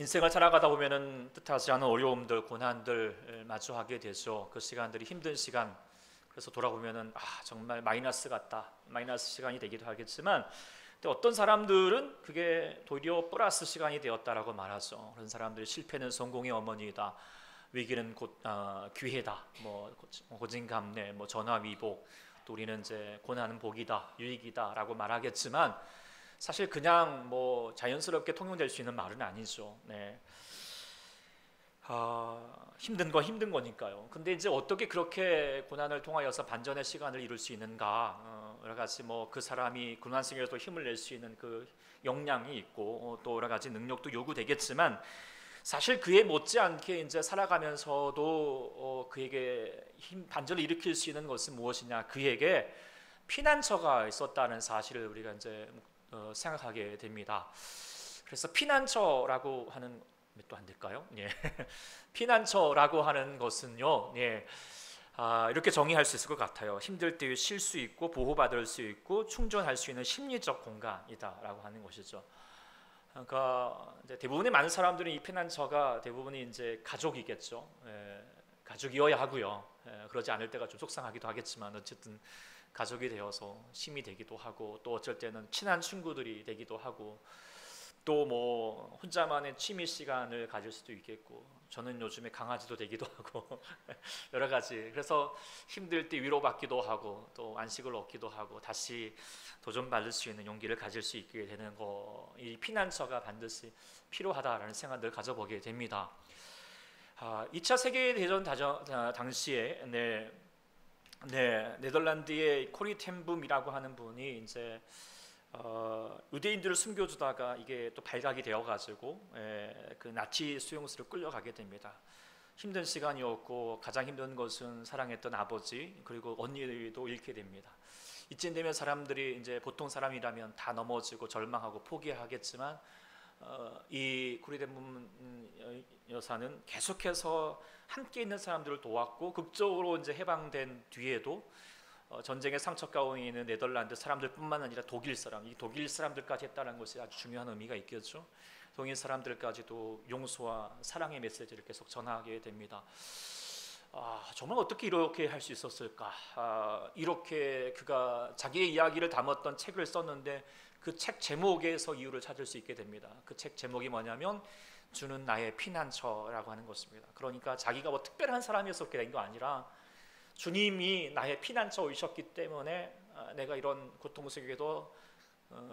인생을 살아가다 보면은 뜻하지 않은 어려움들, 고난들 마주하게 되죠. 그 시간들이 힘든 시간. 그래서 돌아보면은 정말 마이너스 같다, 마이너스 시간이 되기도 하겠지만, 또 어떤 사람들은 그게 도리어 플러스 시간이 되었다라고 말하죠. 그런 사람들이 실패는 성공의 어머니이다, 위기는 곧 기회다, 고진감래, 전화위복, 또 우리는 이제 고난은 복이다, 유익이다라고 말하겠지만, 사실 그냥 자연스럽게 통용될 수 있는 말은 아니죠. 네. 힘든 거 힘든 거니까요. 근데 이제 어떻게 그렇게 고난을 통하여서 반전의 시간을 이룰 수 있는가? 여러 가지 그 사람이 고난 속에서도 힘을 낼 수 있는 그 역량이 있고 또 여러 가지 능력도 요구되겠지만, 사실 그에 못지않게 이제 살아가면서도 그에게 반전을 일으킬 수 있는 것은 무엇이냐? 그에게 피난처가 있었다는 사실을 우리가 이제 생각하게 됩니다. 그래서 피난처라고 하는 또 안 될까요? 예. 피난처라고 하는 것은요, 예. 이렇게 정의할 수 있을 것 같아요. 힘들 때 쉴 수 있고 보호받을 수 있고 충전할 수 있는 심리적 공간이다라고 하는 것이죠. 그러니까 이제 대부분의 많은 사람들은 이 피난처가 대부분이 이제 가족이겠죠. 예. 가족이어야 하고요. 예. 그러지 않을 때가 좀 속상하기도 하겠지만 어쨌든 가족이 되어서 힘이 되기도 하고, 또 어쩔 때는 친한 친구들이 되기도 하고, 또 혼자만의 취미 시간을 가질 수도 있겠고, 저는 요즘에 강아지도 되기도 하고 여러 가지. 그래서 힘들 때 위로받기도 하고 또 안식을 얻기도 하고 다시 도전받을 수 있는 용기를 가질 수 있게 되는 거, 이 피난처가 반드시 필요하다라는 생각을 가져보게 됩니다. 2차 세계대전 당시에 네덜란드의 코리 텐붐이라고 하는 분이 이제 유대인들을 숨겨주다가 이게 또 발각이 되어가지고 그 나치 수용소로 끌려가게 됩니다. 힘든 시간이었고 가장 힘든 것은 사랑했던 아버지 그리고 언니도 잃게 됩니다. 이쯤 되면 사람들이 이제 보통 사람이라면 다 넘어지고 절망하고 포기하겠지만, 이 코리 텐붐 여사는 계속해서 함께 있는 사람들을 도왔고, 극적으로 이제 해방된 뒤에도 전쟁의 상처 가운데 있는 네덜란드 사람들뿐만 아니라 독일 사람들까지 했다는 것이 아주 중요한 의미가 있겠죠. 독일 사람들까지도 용서와 사랑의 메시지를 계속 전하게 됩니다. 정말 어떻게 이렇게 할 수 있었을까? 이렇게 그가 자기의 이야기를 담았던 책을 썼는데 그 책 제목에서 이유를 찾을 수 있게 됩니다. 그 책 제목이 뭐냐면 주는 나의 피난처라고 하는 것입니다. 그러니까 자기가 특별한 사람이었기 된 거 아니라 주님이 나의 피난처이셨기 때문에 내가 이런 고통 속에도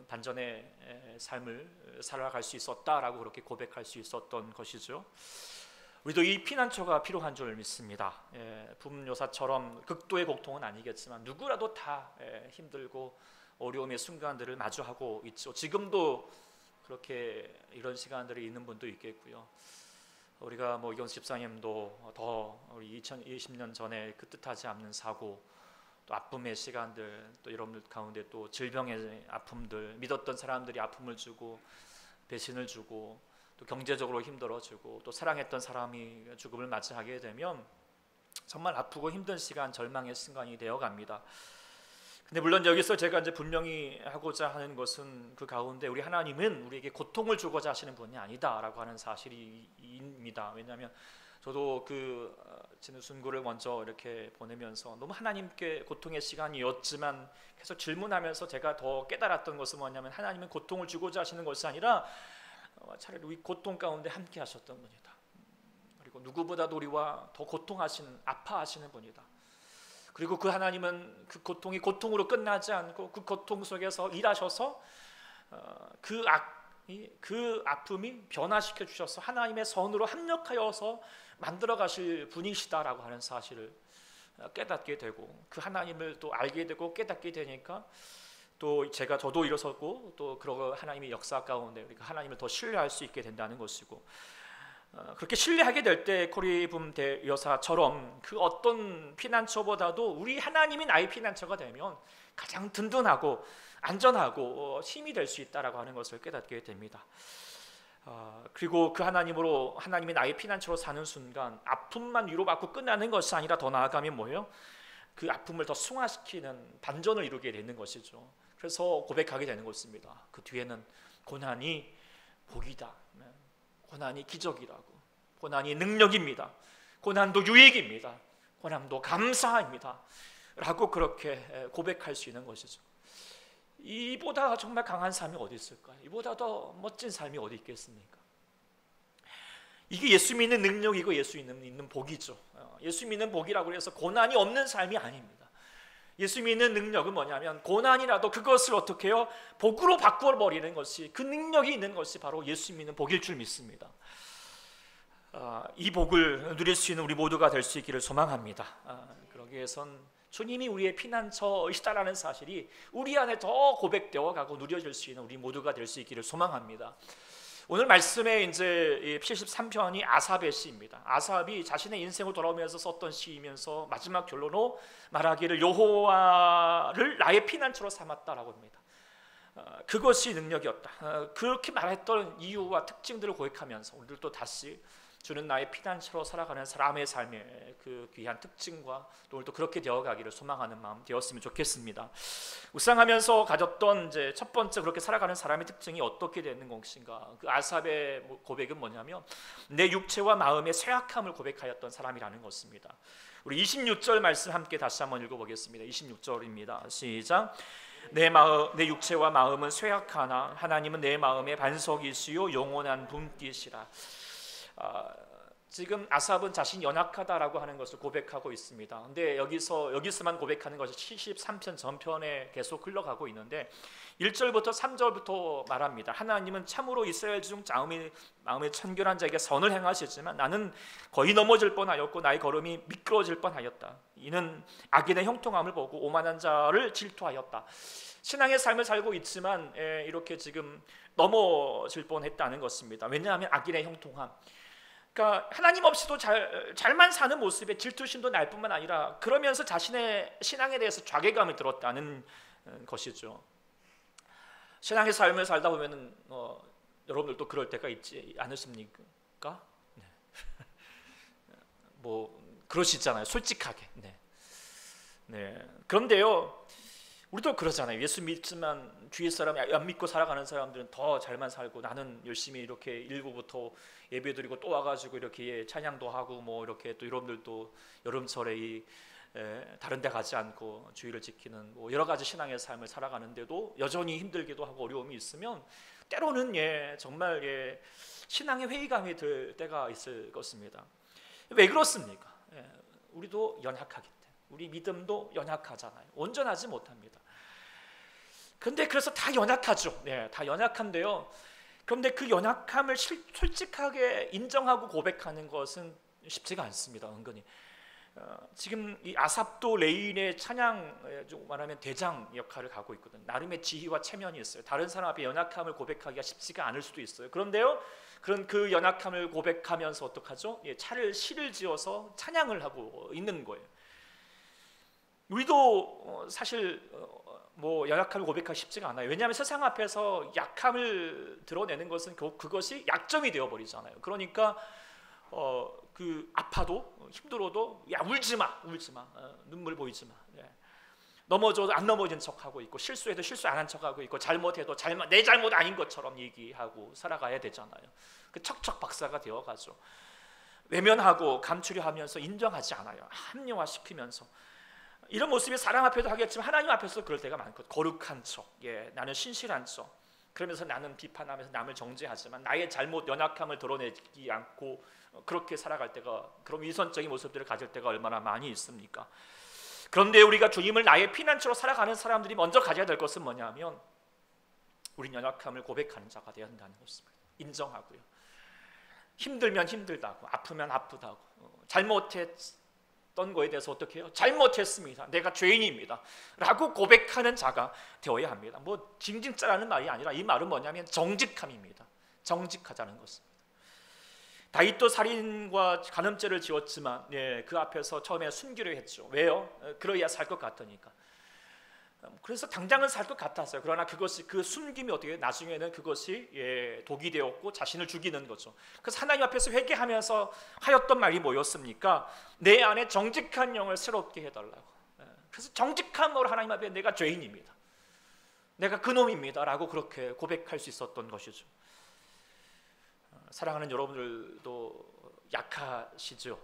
반전의 삶을 살아갈 수 있었다라고 그렇게 고백할 수 있었던 것이죠. 우리도 이 피난처가 필요한 줄 믿습니다. 붐요사처럼 극도의 고통은 아니겠지만 누구라도 다 힘들고 어려움의 순간들을 마주하고 있죠. 지금도 그렇게 이런 시간들이 있는 분도 있겠고요. 우리가 이경수 집사님도 더 우리 2020년 전에 그 뜻하지 않는 사고, 또 아픔의 시간들, 또 여러분들 가운데 또 질병의 아픔들, 믿었던 사람들이 아픔을 주고 배신을 주고 또 경제적으로 힘들어지고 또 사랑했던 사람이 죽음을 맞이하게 되면 정말 아프고 힘든 시간, 절망의 순간이 되어갑니다. 근데 물론 여기서 제가 이제 분명히 하고자 하는 것은 그 가운데 우리 하나님은 우리에게 고통을 주고자 하시는 분이 아니다라고 하는 사실입니다. 왜냐하면 저도 그 진우순구를 먼저 이렇게 보내면서 너무 하나님께 고통의 시간이었지만 계속 질문하면서 제가 더 깨달았던 것은 뭐냐면, 하나님은 고통을 주고자 하시는 것이 아니라 차라리 우리 고통 가운데 함께 하셨던 분이다. 그리고 누구보다도 우리와 더 아파하시는 분이다. 그리고 그 하나님은 그 고통이 고통으로 끝나지 않고 그 고통 속에서 일하셔서 그 아픔이 변화시켜 주셔서 하나님의 선으로 합력하여서 만들어 가실 분이시다라고 하는 사실을 깨닫게 되고, 그 하나님을 또 알게 되고 깨닫게 되니까 또 저도 일어섰고 또 그러고 하나님의 역사 가운데 우리가 하나님을 더 신뢰할 수 있게 된다는 것이고, 그렇게 신뢰하게 될 때 코리붐 여사처럼 그 어떤 피난처보다도 우리 하나님이 나의 피난처가 되면 가장 든든하고 안전하고 힘이 될 수 있다라고 하는 것을 깨닫게 됩니다. 그리고 그 하나님이 나의 피난처로 사는 순간 아픔만 위로받고 끝나는 것이 아니라 더 나아가면 뭐예요? 그 아픔을 더 승화시키는 반전을 이루게 되는 것이죠. 그래서 고백하게 되는 것입니다. 그 뒤에는 고난이 복이다. 고난이 기적이라고, 고난이 능력입니다, 고난도 유익입니다, 고난도 감사입니다 라고 그렇게 고백할 수 있는 것이죠. 이보다 정말 강한 삶이 어디 있을까요? 이보다 더 멋진 삶이 어디 있겠습니까? 이게 예수 믿는 능력이고 예수 믿는 복이죠. 예수 믿는 복이라고 해서 고난이 없는 삶이 아닙니다. 예수 믿는 능력은 뭐냐면 고난이라도 그것을 어떻게 해요? 복으로 바꿔버리는 것이, 그 능력이 있는 것이 바로 예수 믿는 복일 줄 믿습니다. 이 복을 누릴 수 있는 우리 모두가 될 수 있기를 소망합니다. 그러기 위해선 주님이 우리의 피난처이시다라는 사실이 우리 안에 더 고백되어 가고 누려질 수 있는 우리 모두가 될 수 있기를 소망합니다. 오늘 말씀에 이제 73편이 아삽의 시입니다. 아삽이 자신의 인생을 돌아오면서 썼던 시이면서 마지막 결론으로 말하기를 여호와를 나의 피난처로 삼았다라고 합니다. 그것이 능력이었다. 그렇게 말했던 이유와 특징들을 고백하면서 오늘도 다시 주는 나의 피난처로 살아가는 사람의 삶의 그 귀한 특징과 또 오늘도 그렇게 되어가기를 소망하는 마음 되었으면 좋겠습니다. 묵상하면서 가졌던 이제 첫 번째 그렇게 살아가는 사람의 특징이 어떻게 되는 것인가? 그 아삽의 고백은 뭐냐면 내 육체와 마음의 쇠약함을 고백하였던 사람이라는 것입니다. 우리 26절 말씀 함께 다시 한번 읽어보겠습니다. 26절입니다. 시작. 내 육체와 마음은 쇠약하나 하나님은 내 마음의 반석이시요 영원한 분깃이라. 지금 아삽은 자신이 연약하다라고 하는 것을 고백하고 있습니다. 근데 여기서만 고백하는 것이 73편 전편에 계속 흘러가고 있는데 1절부터 3절부터 말합니다. 하나님은 참으로 이스라엘 중 마음에 천결한 자에게 선을 행하시지만 나는 거의 넘어질 뻔하였고 나의 걸음이 미끄러질 뻔하였다. 이는 악인의 형통함을 보고 오만한 자를 질투하였다. 신앙의 삶을 살고 있지만 이렇게 지금 넘어질 뻔했다는 것입니다. 왜냐하면 악인의 형통함, 그러니까 하나님 없이도 잘만 사는 모습에 질투심도 날 뿐만 아니라 그러면서 자신의 신앙에 대해서 좌괴감이 들었다는 것이죠. 신앙의 삶을 살다 보면은 여러분들도 그럴 때가 있지 않으십니까? 네. 뭐 그러시잖아요. 솔직하게. 네. 그런데요, 우리도 그러잖아요. 예수 믿지만 주위 사람 안 믿고 살아가는 사람들은 더 잘만 살고 나는 열심히 이렇게 일부부터 예배드리고 또 와가지고 이렇게 찬양도 하고 뭐 이렇게 또 여러분들도 여름철에 다른 데 가지 않고 주의를 지키는 뭐 여러 가지 신앙의 삶을 살아가는데도 여전히 힘들기도 하고 어려움이 있으면 때로는 정말 신앙의 회의감이 들 때가 있을 것입니다. 왜 그렇습니까? 우리도 연약하기 때문에, 우리 믿음도 연약하잖아요. 온전하지 못합니다. 근데 그래서 다 연약하죠. 다 연약한데요. 그런데 그 연약함을 솔직하게 인정하고 고백하는 것은 쉽지가 않습니다. 은근히. 지금 이 아삽도 레인의 찬양 말하면 대장 역할을 하고 있거든. 나름의 지휘와 체면이 있어요. 다른 사람 앞에 연약함을 고백하기가 쉽지가 않을 수도 있어요. 그런데요, 그런 그 연약함을 고백하면서 어떡하죠? 시를 지어서 찬양을 하고 있는 거예요. 우리도 사실 뭐 연약함을 고백하기 쉽지가 않아요. 왜냐하면 세상 앞에서 약함을 드러내는 것은 그것이 약점이 되어버리잖아요. 그러니까 그 아파도 힘들어도 야 울지 마, 눈물 보이지 마. 넘어져도 안 넘어진 척하고 있고 실수해도 실수 안 한 척하고 있고 잘못해도 내 잘못 아닌 것처럼 얘기하고 살아가야 되잖아요. 그 척척 박사가 되어가죠. 외면하고 감추려하면서 인정하지 않아요. 합리화시키면서 이런 모습이 사람 앞에도 하겠지만 하나님 앞에서도 그럴 때가 많고 거룩한 척, 나는 신실한 척, 그러면서 나는 비판하면서 남을 정죄하지만 나의 잘못, 연약함을 드러내지 않고 그렇게 살아갈 때가, 그런 위선적인 모습들을 가질 때가 얼마나 많이 있습니까? 그런데 우리가 주님을 나의 피난처로 살아가는 사람들이 먼저 가져야 될 것은 뭐냐면 우린 연약함을 고백하는 자가 되어야 한다는 것입니다. 인정하고요. 힘들면 힘들다고, 아프면 아프다고, 잘못했던 거에 대해서 어떻게 해요? 잘못했습니다. 내가 죄인입니다. 라고 고백하는 자가 되어야 합니다. 뭐 징징짜라는 말이 아니라 이 말은 뭐냐면 정직함입니다. 정직하자는 것입니다. 다윗도 살인과 간음죄를 지었지만 그 앞에서 처음에 숨기려 했죠. 왜요? 그러야 살 것 같으니까. 그래서 당장은 살 것 같았어요. 그러나 그 숨김이 어떻게 나중에는 그것이 독이 되었고 자신을 죽이는 거죠. 그래서 하나님 앞에서 회개하면서 하였던 말이 뭐였습니까? 내 안에 정직한 영을 새롭게 해달라고. 그래서 정직함으로 하나님 앞에 내가 죄인입니다, 내가 그놈입니다 라고 그렇게 고백할 수 있었던 것이죠. 사랑하는 여러분들도 약하시죠?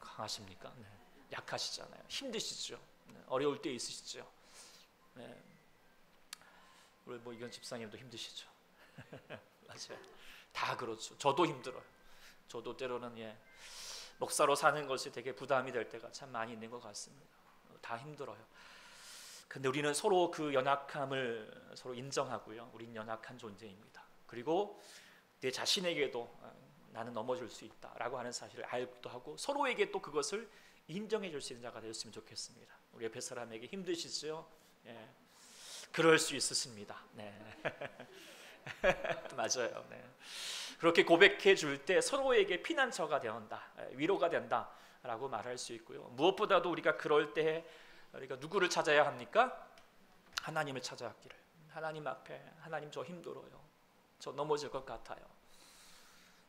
강하십니까? 네. 약하시잖아요. 힘드시죠? 네. 어려울 때 있으시죠? 네. 우리 뭐 이건 집사님도 힘드시죠? 맞아요. 다 그렇죠. 저도 힘들어요. 저도 때로는 목사로 사는 것이 되게 부담이 될 때가 참 많이 있는 것 같습니다. 다 힘들어요. 근데 우리는 서로 그 연약함을 서로 인정하고요. 우린 연약한 존재입니다. 그리고 내 자신에게도 나는 넘어질 수 있다라고 하는 사실을 알기도 하고 서로에게 또 그것을 인정해 줄 수 있는 자가 되었으면 좋겠습니다. 우리 옆에 사람에게 힘드시죠? 예. 그럴 수 있으십니다. 네. 맞아요. 네. 그렇게 고백해 줄 때 서로에게 피난처가 된다, 위로가 된다라고 말할 수 있고요. 무엇보다도 우리가 그럴 때 우리가 누구를 찾아야 합니까? 하나님을 찾아왔기를. 하나님 앞에 하나님 저 힘들어요. 저 넘어질 것 같아요.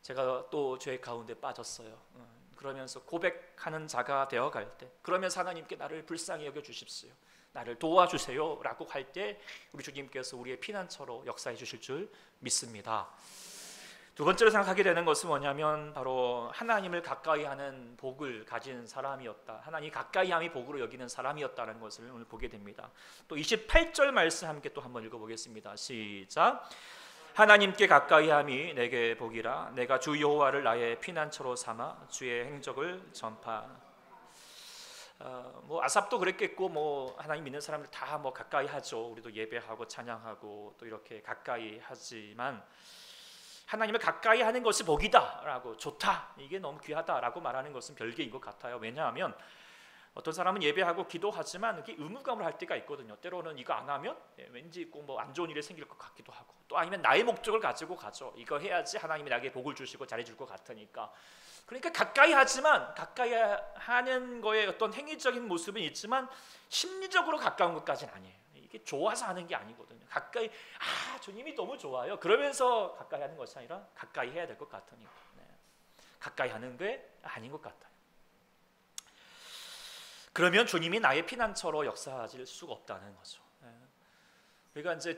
제가 또 죄 가운데 빠졌어요. 그러면서 고백하는 자가 되어갈 때, 그러면서 하나님께 나를 불쌍히 여겨 주십시오, 나를 도와주세요 라고 할 때 우리 주님께서 우리의 피난처로 역사해 주실 줄 믿습니다. 두 번째로 생각하게 되는 것은 뭐냐면 바로 하나님을 가까이 하는 복을 가진 사람이었다. 하나님이 가까이함이 복으로 여기는 사람이었다는 것을 오늘 보게 됩니다. 또 28절 말씀 함께 또 한번 읽어보겠습니다. 시작. 하나님께 가까이함이 내게 복이라. 내가 주 여호와를 나의 피난처로 삼아 주의 행적을 전파. 뭐 아삽도 그랬겠고 뭐 하나님 믿는 사람들 다 뭐 가까이 하죠. 우리도 예배하고 찬양하고 또 이렇게 가까이 하지만 하나님을 가까이 하는 것이 복이다라고, 좋다, 이게 너무 귀하다라고 말하는 것은 별개인 것 같아요. 왜냐하면 어떤 사람은 예배하고 기도하지만 이게 의무감을 할 때가 있거든요. 때로는 이거 안 하면 왠지 꼭 뭐 안 좋은 일이 생길 것 같기도 하고, 또 아니면 나의 목적을 가지고 가죠. 이거 해야지 하나님이 나에게 복을 주시고 잘해줄 것 같으니까. 그러니까 가까이 하지만 가까이 하는 거에 어떤 행위적인 모습은 있지만 심리적으로 가까운 것까지는 아니에요. 이게 좋아서 하는 게 아니거든요. 가까이 주님이 너무 좋아요 그러면서 가까이 하는 것이 아니라 가까이 해야 될 것 같으니까 가까이 하는 게 아닌 것 같아요. 그러면 주님이 나의 피난처로 역사하실 수가 없다는 거죠. 우리가 이제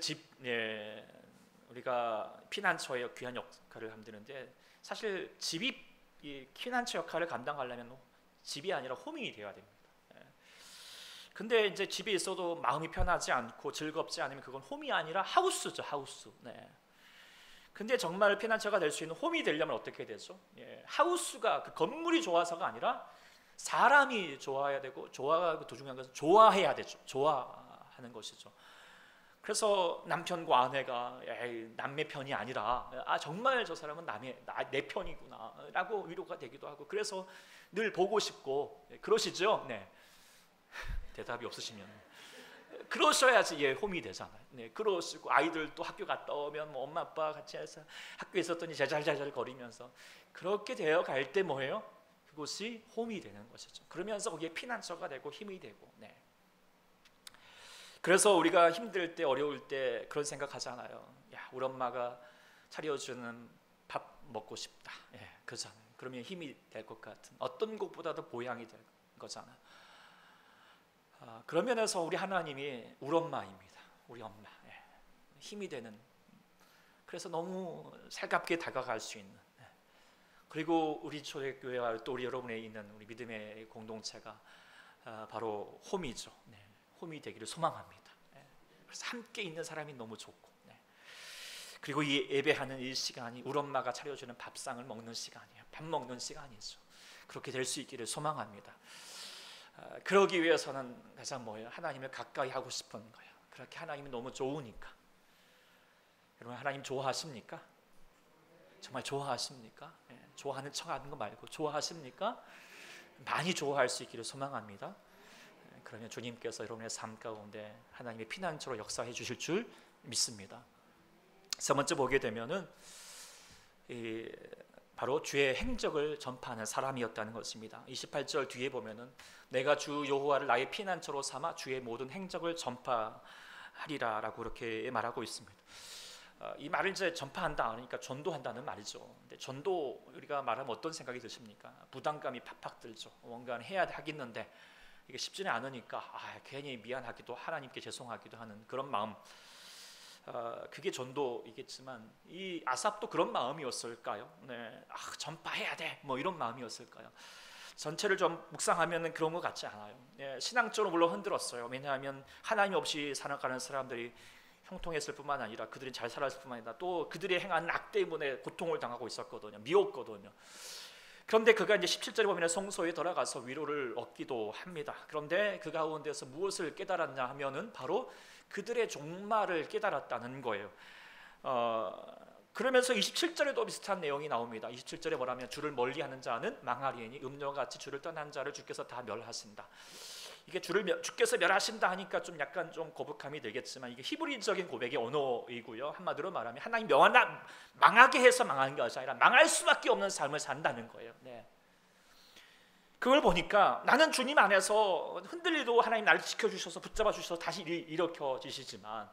우리가 피난처의 귀한 역할을 하면 되는데, 사실 집이 이 피난처 역할을 감당하려면 집이 아니라 홈이 되어야 됩니다. 근데 이제 집에 있어도 마음이 편하지 않고 즐겁지 않으면 그건 홈이 아니라 하우스죠, 하우스. 근데 정말 피난처가 될 수 있는 홈이 되려면 어떻게 되죠? 하우스가 그 건물이 좋아서가 아니라 사람이 좋아야 되고, 좋아하고 더 중요한 것은 좋아해야 되죠. 좋아하는 것이죠. 그래서 남편과 아내가 남의 편이 아니라 정말 저 사람은 내 편이구나 라고 위로가 되기도 하고, 그래서 늘 보고 싶고 그러시죠? 네. 대답이 없으시면 그러셔야지 홈이 되잖아요. 그러시고 아이들도 학교 갔다 오면 뭐 엄마 아빠 같이 해서 학교에 있었더니 잘잘잘 거리면서 그렇게 되어 갈 때 뭐예요? 그곳이 홈이 되는 것이죠. 그러면서 거기에 피난처가 되고 힘이 되고. 그래서 우리가 힘들 때 어려울 때 그런 생각하잖아요. 야, 우리 엄마가 차려주는 밥 먹고 싶다. 그러잖아요. 그러면 힘이 될 것 같은, 어떤 것보다도 보양이 될 거잖아요. 그런 면에서 우리 하나님이 우리 엄마입니다. 우리 엄마. 힘이 되는, 그래서 너무 살갑게 다가갈 수 있는, 그리고 우리 초대교회와 또 우리 여러분에 있는 우리 믿음의 공동체가 바로 홈이죠. 홈이 되기를 소망합니다. 그래서 함께 있는 사람이 너무 좋고, 그리고 이 예배하는 이 시간이 우리 엄마가 차려주는 밥상을 먹는 시간이에요. 밥 먹는 시간이죠. 그렇게 될 수 있기를 소망합니다. 그러기 위해서는 가장 뭐예요? 하나님을 가까이 하고 싶은 거예요. 그렇게 하나님이 너무 좋으니까. 여러분, 하나님 좋아하십니까? 정말 좋아하십니까? 좋아하는 척하는 거 말고 좋아하십니까? 많이 좋아할 수 있기를 소망합니다. 그러면 주님께서 여러분의 삶 가운데 하나님의 피난처로 역사해 주실 줄 믿습니다. 세 번째 보게 되면은 바로 주의 행적을 전파하는 사람이었다는 것입니다. 28절 뒤에 보면은 내가 주 여호와를 나의 피난처로 삼아 주의 모든 행적을 전파하리라라고 이렇게 말하고 있습니다. 이 말을 이제 전파한다 그러니까 전도한다는 말이죠. 근데 전도 우리가 말하면 어떤 생각이 드십니까? 부담감이 팍팍 들죠. 뭔가 해야 하겠는데 이게 쉽지는 않으니까 괜히 미안하기도, 하나님께 죄송하기도 하는 그런 마음. 그게 전도이겠지만 이 아삽도 그런 마음이었을까요? 네, 전파해야 돼, 뭐 이런 마음이었을까요? 전체를 좀 묵상하면 그런 것 같지 않아요. 예, 신앙적으로 물론 흔들었어요. 왜냐하면 하나님 없이 살아가는 사람들이 형통했을 뿐만 아니라 그들이 잘 살았을 뿐만 아니라 또 그들이 행한 악 때문에 고통을 당하고 있었거든요. 미웠거든요. 그런데 그가 이제 17절에 보면 성소에 들어가서 위로를 얻기도 합니다. 그런데 그 가운데서 무엇을 깨달았냐 하면은 바로 그들의 종말을 깨달았다는 거예요. 그러면서 27절에도 비슷한 내용이 나옵니다. 27절에 뭐라면 주를 멀리하는 자는 망하리니 음녀같이 주를 떠난 자를 주께서 다 멸하신다. 이게 주께서 멸하신다 하니까 좀 약간 좀 거북함이 되겠지만 이게 히브리적인 고백의 언어이고요. 한마디로 말하면 하나님 망하게 해서 망하는 것이 아니라 망할 수밖에 없는 삶을 산다는 거예요. 네. 그걸 보니까 나는 주님 안에서 흔들리도 하나님 나를 지켜주셔서 붙잡아 주셔서 다시 일으켜지시지만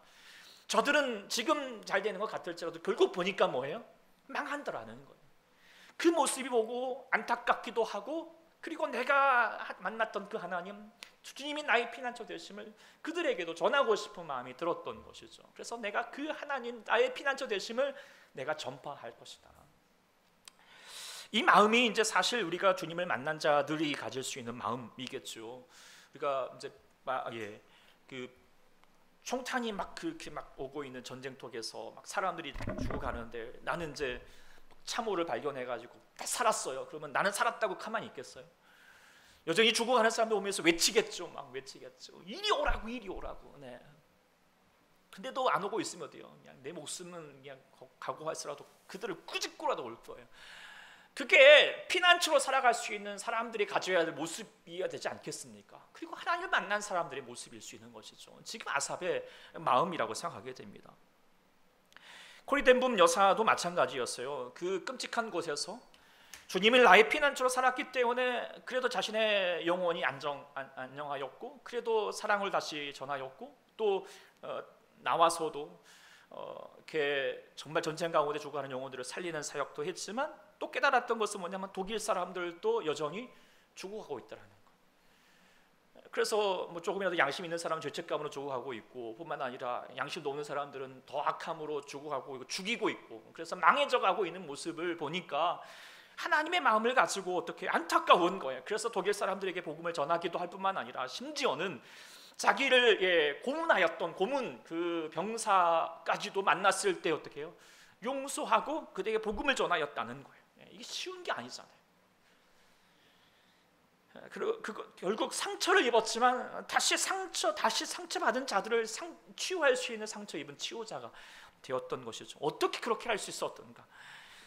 저들은 지금 잘 되는 것 같을지라도 결국 보니까 뭐예요? 망한다라는 거예요. 그 모습이 보고 안타깝기도 하고 그리고 내가 만났던 그 하나님 주님이 나의 피난처 되심을 그들에게도 전하고 싶은 마음이 들었던 것이죠. 그래서 내가 그 하나님 나의 피난처 되심을 내가 전파할 것이다. 이 마음이 이제 사실 우리가 주님을 만난 자들이 가질 수 있는 마음이겠죠. 우리가 이제 그 총탄이 막 그렇게 막 오고 있는 전쟁터에서 막 사람들이 죽어가는데 나는 이제 참호를 발견해가지고 다 살았어요. 그러면 나는 살았다고 가만히 있겠어요? 여전히 죽어가는 사람들 오면서 외치겠죠. 막 외치겠죠. 이리 오라고, 이리 오라고. 네. 근데도 안 오고 있으면 돼요. 그냥 내 목숨은 그냥 각오할지라도 그들을 꾸짖고라도 올 거예요. 그게 피난처로 살아갈 수 있는 사람들이 가져야 될 모습이어야 되지 않겠습니까? 그리고 하나님을 만난 사람들의 모습일 수 있는 것이죠. 지금 아삽의 마음이라고 생각하게 됩니다. 코리덴붐 여사도 마찬가지였어요. 그 끔찍한 곳에서 주님을 나의 피난처로 살았기 때문에 그래도 자신의 영혼이 안녕하였고 그래도 사랑을 다시 전하였고 또 나와서도 이렇게 정말 전쟁 가운데 죽어가는 영혼들을 살리는 사역도 했지만 또 깨달았던 것은 뭐냐면 독일 사람들도 여전히 죽어가고 있다는 거예요. 그래서 뭐 조금이라도 양심 있는 사람은 죄책감으로 죽어가고 있고 뿐만 아니라 양심도 없는 사람들은 더 악함으로 죽어가고 있고 죽이고 있고 그래서 망해져가고 있는 모습을 보니까 하나님의 마음을 가지고 어떻게 안타까운 거예요. 그래서 독일 사람들에게 복음을 전하기도 할 뿐만 아니라 심지어는 자기를 고문하였던 고문 그 병사까지도 만났을 때 어떻게 해요? 용서하고 그들에게 복음을 전하였다는 거예요. 이게 쉬운 게 아니잖아요. 그리고 결국 상처를 입었지만 다시 상처받은 자들을 치유할 수 있는 상처 입은 치유자가 되었던 것이죠. 어떻게 그렇게 할 수 있었던가?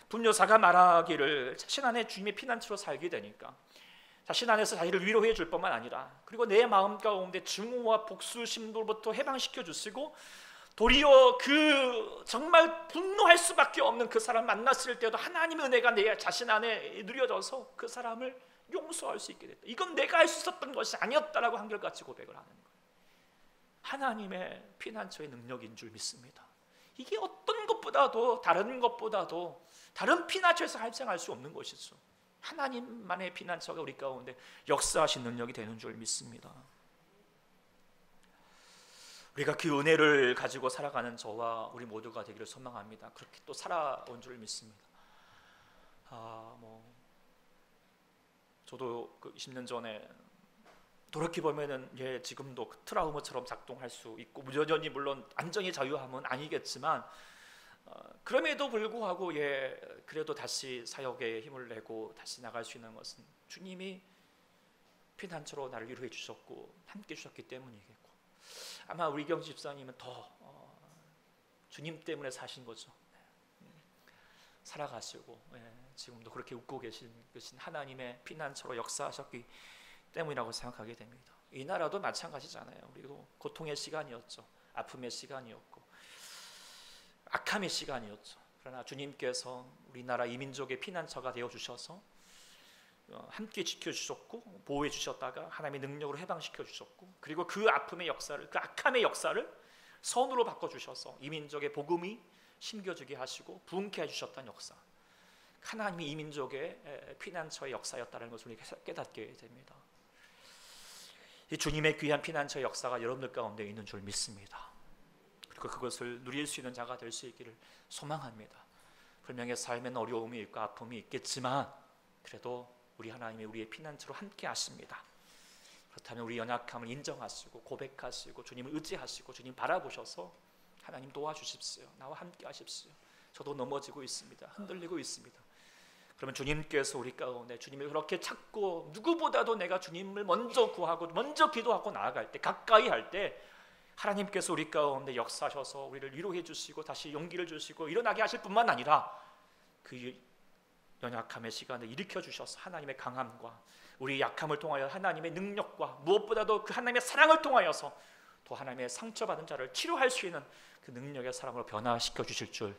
분여사가 말하기를 자신 안에 주님의 피난처로 살게 되니까 자신 안에서 자기를 위로해 줄 뿐만 아니라 그리고 내 마음 가운데 증오와 복수심로부터 해방시켜 주시고 도리어 그 정말 분노할 수밖에 없는 그 사람 만났을 때도 하나님의 은혜가 내 자신 안에 누려져서 그 사람을 용서할 수 있게 됐다. 이건 내가 할 수 있었던 것이 아니었다라고 한결같이 고백을 하는 거예요. 하나님의 피난처의 능력인 줄 믿습니다. 이게 어떤 것보다도 다른 피난처에서 발생할 수 없는 것이죠. 하나님만의 피난처가 우리 가운데 역사하신 능력이 되는 줄 믿습니다. 우리가 그 은혜를 가지고 살아가는 저와 우리 모두가 되기를 소망합니다. 그렇게 또 살아온 줄 믿습니다. 저도 그 20년 전에 돌이켜 보면은 지금도 그 트라우마처럼 작동할 수 있고 여전히 물론 완전히 자유함은 아니겠지만 그럼에도 불구하고 그래도 다시 사역에 힘을 내고 다시 나갈 수 있는 것은 주님이 피난처로 나를 위로해 주셨고 함께 주셨기 때문이겠고 아마 우리 경주 집사님은 더 주님 때문에 사신 거죠. 살아가시고 지금도 그렇게 웃고 계신 하나님의 피난처로 역사하셨기 때문이라고 생각하게 됩니다. 이 나라도 마찬가지잖아요. 우리도 고통의 시간이었죠. 아픔의 시간이었고 악함의 시간이었죠. 그러나 주님께서 우리나라 이민족의 피난처가 되어주셔서 함께 지켜주셨고 보호해 주셨다가 하나님의 능력으로 해방시켜 주셨고 그리고 그 아픔의 역사를 그 악함의 역사를 선으로 바꿔주셔서 이민족의 복음이 심겨주게 하시고 부흥케 해주셨다는 역사 하나님이 이민족의 피난처의 역사였다는 것을 우리가 깨닫게 됩니다. 이 주님의 귀한 피난처의 역사가 여러분들 가운데 있는 줄 믿습니다. 그것을 누릴 수 있는 자가 될 수 있기를 소망합니다. 분명히 삶에는 어려움이 있고 아픔이 있겠지만 그래도 우리 하나님이 우리의 피난처로 함께 하십니다. 그렇다면 우리 연약함을 인정하시고 고백하시고 주님을 의지하시고 주님 바라보셔서 하나님 도와주십시오. 나와 함께 하십시오. 저도 넘어지고 있습니다. 흔들리고 있습니다. 그러면 주님께서 우리 가운데 주님을 그렇게 찾고 누구보다도 내가 주님을 먼저 구하고 먼저 기도하고 나아갈 때 가까이 할 때 하나님께서 우리 가운데 역사하셔서 우리를 위로해 주시고 다시 용기를 주시고 일어나게 하실 뿐만 아니라 그 연약함의 시간을 일으켜 주셔서 하나님의 강함과 우리 약함을 통하여 하나님의 능력과 무엇보다도 그 하나님의 사랑을 통하여서 또 하나님의 상처받은 자를 치료할 수 있는 그 능력의 사람으로 변화시켜 주실 줄